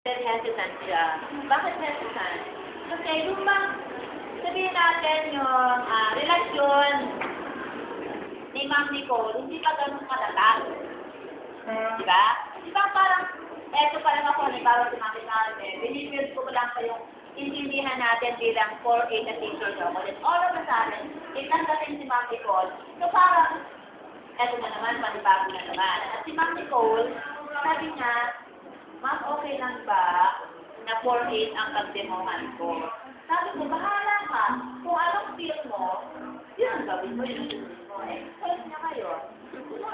Very hesitant siya. Bakit hesitant? Kasi yung bang sabihin natin yung relasyon ni Ma'am Nicole, hindi pa ganun matatag. Diba? Diba parang, eto pa lang ako, halimbawa si Ma'am Nicole, binibuild ko lang pa yung intindihan natin bilang 4A na teacher ako. Then all of a sudden, itandating si Ma'am Nicole, so parang, eto na naman, panibago na naman. At si Ma'am Nicole, sabi niya, Ma'am, okay lang ba na 4-8 ang pagdemohan ko? Sabi ko, bahala ka. Kung anong feel mo, yun ang gawin mo, yun ang gawin mo. Eh, choice niya kayo. No,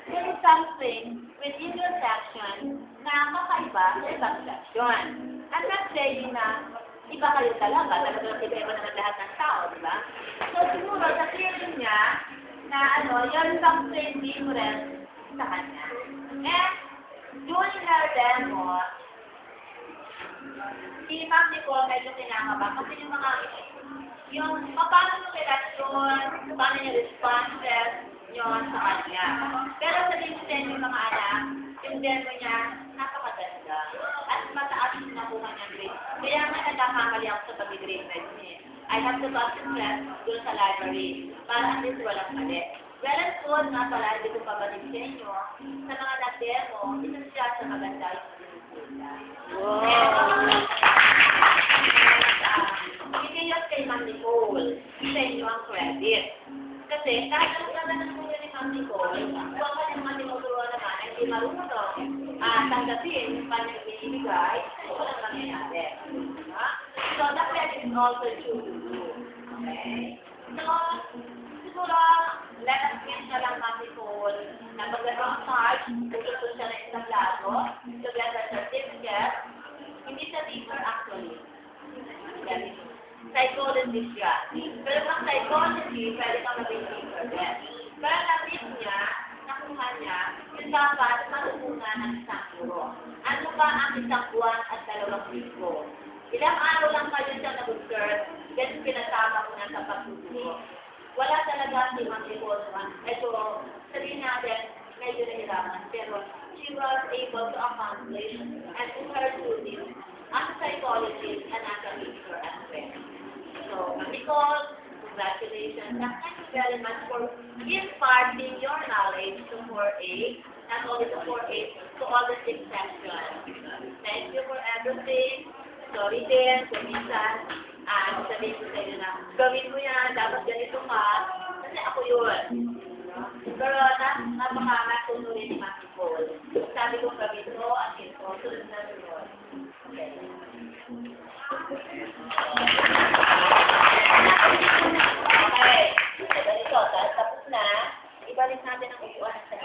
there is something within your section na kakaiba sa ibang section. I'm not saying na iba kayo talaga iba-iba naman lahat ng tao, di ba? So, siguro, sa feeling niya, na yun something different sa kanya. And, during our demo, si Ma'am Nicole medyo kinakaba kasi yung paano yung relasyon, paano yung responses yun sa kanya. Pero sabihin ko sa inyo mga anak, yung demo niya, napakaganda. At mataas yung nakuha niya grade. Kaya nga nagkakamali ako sa pag-grade niya. I have to concentrate doon sa library para at least walang mali. Well and good nga pala, hindi ko pabalig sa inyo, sa mga nag-demo, isa siya sa maganda yung sinisita. Wow! Hindi yun kay Ma'am Nicole, sa inyo ang credit. Kasi kahit ang ganda ng kuya ni Ma'am Nicole, huwag ka naman tinuturuan naman, hindi marunong tanggapin yung kanyang binibigay, walang mangyayari. So, the credit is also due to you. Okay? So, siguro, let us give na lang Ma'am Nicole na maganda ang March, tutulong siya ng isang lago, to get a certificate. Hindi siya teacher actually. Psychologist siya. Pero ang psychology, pwede ka maging teacher din. Pero na-tip niya, nakuha niya, yung dapat matutunan ng isang guro. Ano ba ang isang buwan at 2 linggo? Ilang araw lang kayo siya nag-observe, ganun pinasama ko na sa pagtuturo. Wala talaga si Ma'am Nicole. Ito, sabihin natin, medyo nahiraman. Pero she was able to accomplish and to her duties as a psychologist and as a teacher as well. So, Ma'am Nicole, congratulations. And thank you very much for imparting your knowledge to 4A, not only to 4A, to all the 6 sections. Thank you for everything. Sorry din, kumisan. Sabihin ko sa inyo na, gawin mo yan, dapat ganito ka, kasi ako yun. Pero napaka-matunurin ni Ma'am Nicole. Sabi ko gawin mo, at ito, sunod na sunod. Okay. Okay. So, ganito, tapos na, ibalik natin ang upuan sa